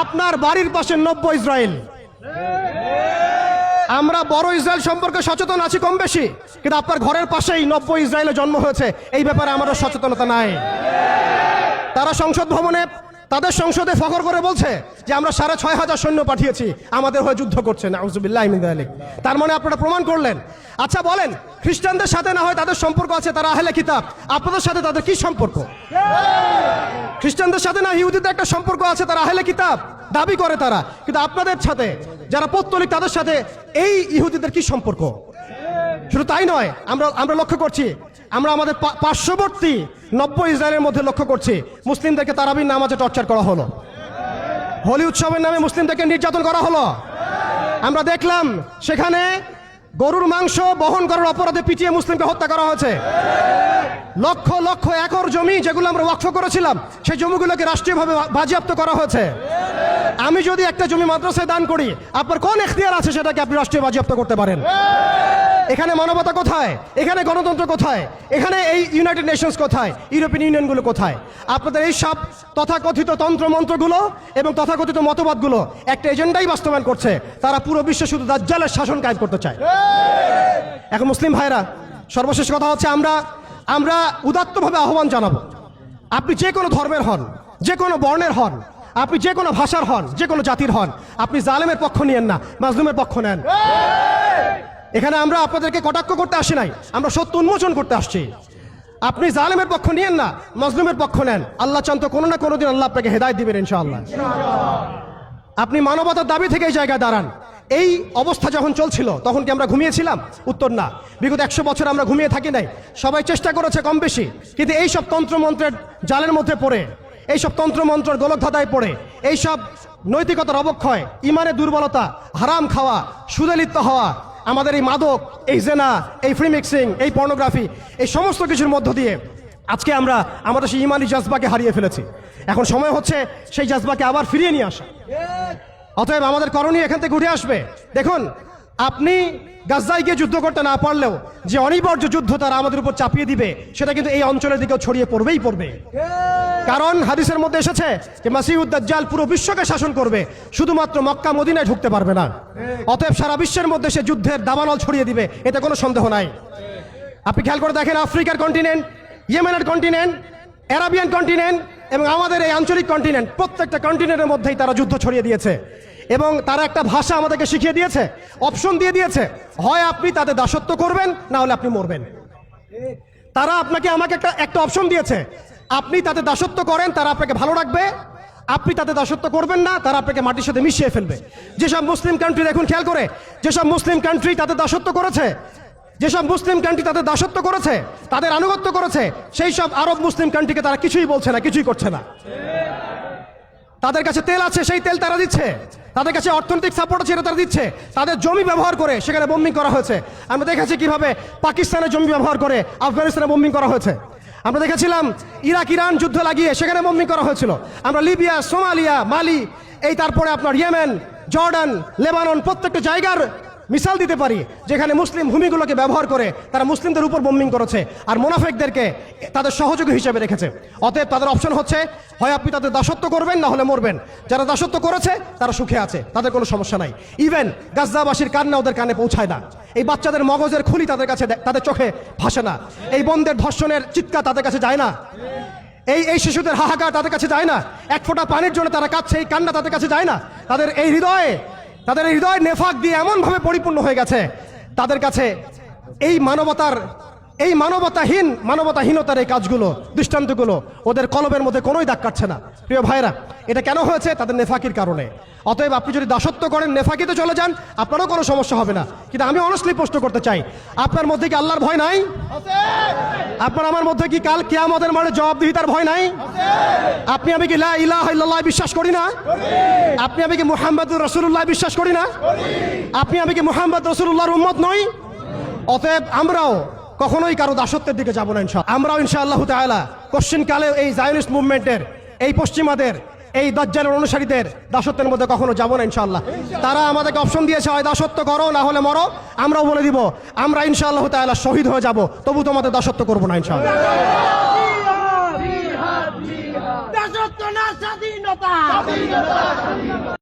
আপনার বাড়ির পাশে 90 ইসরায়েল। আমরা বড় ইসরায়েল সম্পর্কে সচেতন আছি কম বেশি, কিন্তু আপনার ঘরের পাশেই 90 ইসরায়েলে জন্ম হয়েছে, এই ব্যাপারে আমাদের সচেতনতা নাই। তারা সংসদ ভবনে তাদের সংসদে ফখর করে বলছে যে আমরা 6,500 সৈন্য পাঠিয়েছি, আমাদের হয়ে যুদ্ধ করছে। নাউজুবিল্লাহি মিন যালিক। তার মানে আপনারা প্রমাণ করলেন। আচ্ছা বলেন, খ্রিস্টানদের সাথে না হয় তাদের সম্পর্ক আছে, তারা আহলে কিতাব, আপনাদের সাথে তাদের কি সম্পর্ক? খ্রিস্টানদের সাথে না ইহুদিদের একটা সম্পর্ক আছে, তারা আহলে কিতাব দাবি করে তারা, কিন্তু আপনাদের সাথে যারা পৌত্তলিক তাদের সাথে এই ইহুদিদের কি সম্পর্ক? শুধু তাই নয়, আমরা লক্ষ্য করছি, আমরা আমাদের পার্শ্ববর্তী 90 ইসরায়েলের মধ্যে লক্ষ্য করছি মুসলিমদেরকে তারাবির নামাজে টর্চার করা হলো, হোলি উৎসবের নামে মুসলিমদেরকে নির্যাতন করা হলো। আমরা দেখলাম সেখানে গরুর মাংস বহন করার অপরাধে পিটিয়ে মুসলিমকে হত্যা করা হয়েছে। লক্ষ লক্ষ একর জমি যেগুলো আমরা ওয়াকফ করেছিলাম, সেই জমিগুলোকে রাষ্ট্রীয়ভাবে বাজেয়াপ্ত করা হয়েছে। আমি যদি একটা জমি মাদ্রাসায় দান করি, আপনার কোন এখতিয়ার আছে সেটাকে আপনি রাষ্ট্রীয় বাজেয়াপ্ত করতে পারেন? এখানে মানবতা কোথায়? এখানে গণতন্ত্র কোথায়? এখানে এই ইউনাইটেড নেশনস কোথায়? ইউরোপিয়ান ইউনিয়নগুলো কোথায়? আপনাদের এই সব তথাকথিত তন্ত্রমন্ত্রগুলো এবং তথাকথিত মতবাদগুলো একটা এজেন্ডাই বাস্তবায়ন করছে, তারা পুরো বিশ্বে শুধু দাজ্জালের শাসন কায়েম করতে চায়। এখন মুসলিম ভাইরা, সর্বশেষ কথা হচ্ছে, আমরা উদাত্তভাবে আহ্বান জানাবো, আপনি যে কোনো ধর্মের হন, যে কোনো বর্ণের হন, আপনি যে কোনো ভাষার হন, যে কোনো জাতির হন, আপনি জালেমের পক্ষ নিয়েন না, মাজলুমের পক্ষ নেন। এখানে আমরা আপনাদেরকে কটাক্ষ করতে আসি নাই, আমরা সত্য উন্মোচন করতে আসছি। আপনি জালেমের পক্ষ নিয়েন না, মাজলুমের পক্ষ নেন। আল্লাহ চান তো কোনো না কোনো দিন আল্লাহ আপনাকে হেদায়েত দিবেন ইনশাআল্লাহ। আপনি মানবতার দাবি থেকে এই জায়গায় দাঁড়ান। এই অবস্থা যখন চলছিল তখন কি আমরা ঘুমিয়েছিলাম? উত্তর না। বিগত 100 বছর আমরা ঘুমিয়ে থাকি নাই, সবাই চেষ্টা করেছে কম বেশি, কিন্তু এইসব তন্ত্রমন্ত্রের জালের মধ্যে পড়ে, এইসব তন্ত্রমন্ত্রের গোলকধাঁধায় পড়ে, এইসব নৈতিকতার অবক্ষয়, ইমানের দুর্বলতা, হারাম খাওয়া, সুদে লিপ্ত হওয়া, আমাদের এই মাদক, এই জেনা, এই ফ্রি মিক্সিং, এই পর্নোগ্রাফি, এই সমস্ত কিছুর মধ্য দিয়ে আজকে আমরা আমাদের সেই ইমানি জাজবাকে হারিয়ে ফেলেছি। এখন সময় হচ্ছে সেই জাজবাকে আবার ফিরিয়ে নিয়ে আসা। অতএব আমাদের করণীয় এখান থেকে উঠে আসবে। দেখুন, আপনি গাজায় গিয়ে যুদ্ধ করতে না পারলেও যে অনিবার্য যুদ্ধ তারা আমাদের উপর চাপিয়ে দিবে, সেটা কিন্তু এই অঞ্চলের দিকেও ছড়িয়ে পড়বেই পড়বে। কারণ হাদিসের মধ্যে এসেছে যে মাসিহুদ দাজ্জাল পুরো বিশ্বকে শাসন করবে, শুধুমাত্র মক্কা মদিনায় ঢুকতে পারবে না। অতএব সারা বিশ্বের মধ্যে সে যুদ্ধের দাবানল ছড়িয়ে দিবে, এতে কোনো সন্দেহ নাই। আপনি খেয়াল করে দেখেন, আফ্রিকার কন্টিনেন্ট, ইয়েমেনের কন্টিনেন্ট, অ্যারাবিয়ান কন্টিনেন্ট এবং আমাদের এই আঞ্চলিক কন্টিনেন্ট, প্রত্যেকটা কন্টিনেন্টের মধ্যেই তারা যুদ্ধ ছড়িয়ে দিয়েছে। এবং তারা একটা ভাষা আমাদেরকে শিখিয়ে দিয়েছে, অপশন দিয়ে দিয়েছে, হয় আপনি তাদের দাসত্ব করবেন, না হলে আপনি মরবেন। তারা আপনাকে আমাকে একটা অপশন দিয়েছে, আপনি তাদের দাসত্ব করেন, তারা আপনাকে ভালো রাখবে, আপনি তাদের দাসত্ব করবেন না, তারা আপনাকে মাটির সাথে মিশিয়ে ফেলবে। যেসব মুসলিম কান্ট্রি, দেখুন খেয়াল করে, যেসব মুসলিম কান্ট্রি তাদের দাসত্ব করেছে, যেসব মুসলিম কান্ট্রি তাদের দাসত্ব করেছে, তাদের আনুগত্য করেছে, সেই সব আরব মুসলিম কান্ট্রিকে তারা কিছুই বলছে না, কিছুই করছে না। তাদের কাছে তেল আছে, সেই তেল তারা দিচ্ছে, তাদের কাছে অর্থনৈতিক সাপোর্ট আছে, এটা তারা দিচ্ছে। তাদের জমি ব্যবহার করে সেখানে বোম্বিং করা হয়েছে। আমরা দেখেছি কিভাবে পাকিস্তানের জমি ব্যবহার করে আফগানিস্তানে বোম্বিং করা হয়েছে। আমরা দেখেছিলাম ইরাক ইরান যুদ্ধ লাগিয়ে সেখানে বোম্বিং করা হয়েছিল। আমরা লিবিয়া, সোমালিয়া, মালি, এই তারপরে আপনার ইয়েমেন, জর্ডান, লেবানন, প্রত্যেকটা জায়গার মিসাল দিতে পারি যেখানে মুসলিম ভূমিগুলোকে ব্যবহার করে তারা মুসলিমদের উপর বোম্বিং করেছে আর মুনাফিকদেরকে তাদের সহযোগী হিসেবে রেখেছে। অতএব তাদের অপশন হচ্ছে, হয় আপনি তাদের দাসত্ব করবেন, না হলে মরবেন। যারা দাসত্ব করেছে তারা সুখে আছে, তাদের কোনো সমস্যা নাই। ইভেন গাজ্জাবাসীর কান্না ওদের কানে পৌঁছায় না, এই বাচ্চাদের মগজের খুলি তাদের কাছে, তাদের চোখে ভাসে না, এই বন্ধের ধর্ষণের চিৎকার তাদের কাছে যায় না, এই শিশুদের হাহাকার তাদের কাছে যায় না, এক ফোঁটা পানির জন্য তারা কাঁদছে, এই কান্না তাদের কাছে যায় না। তাদের এই হৃদয় নেফাক দিয়ে এমনভাবে পরিপূর্ণ হয়ে গেছে, তাদের কাছে এই মানবতাহীনতার এই কাজগুলো, দৃষ্টান্তগুলো ওদের কলবের মধ্যে কোনোই দাগ কাটছে না। প্রিয় ভাইরা, এটা কেন হয়েছে? তাদের নেফাকির কারণে। অতএব আপনি যদি দাসত্ব করেন, নেফাকিতে চলে যান, আপনারও কোনো সমস্যা হবে না। কিন্তু আমি অনেস্টলি প্রশ্ন করতে চাই, আপনার মধ্যে কি আল্লাহর ভয় নাই? আপনার আমার মধ্যে কি কাল কিয়ামতের মাঠে জবাবদিহিতার ভয় নাই? আপনি আমি কি লা ইলাহা ইল্লাল্লাহ বিশ্বাস করি না? আপনি আমি কি মুহাম্মদুর রাসূলুল্লাহ বিশ্বাস করি না? আপনি আমি কি মুহাম্মদ রাসূলুল্লাহর উম্মত নই? অতএব আমরাও কখনোই কারো দাসত্বের দিকে যাব না ইনশাআল্লাহ। আমরাও ইনশাআল্লাহ তাআলা কোশ্চিনকালে এই জায়নিস্ট মুভমেন্টের, এই পশ্চিমাদের, এই দাজ্জালের অনুসারীদের দাসত্বের মধ্যে কখনো যাব না ইনশাআল্লাহ। তারা আমাদেরকে অপশন দিয়েছে, হয় দাসত্ব করো, না হলে মরো। আমরাও বলে দিব, আমরা ইনশাআল্লাহ তাআলা শহীদ হয়ে যাব, তবু তোমাদের দাসত্ব করবো না ইনশাআল্লাহ। দাসত্ব না, স্বাধীন স্বাধীনতা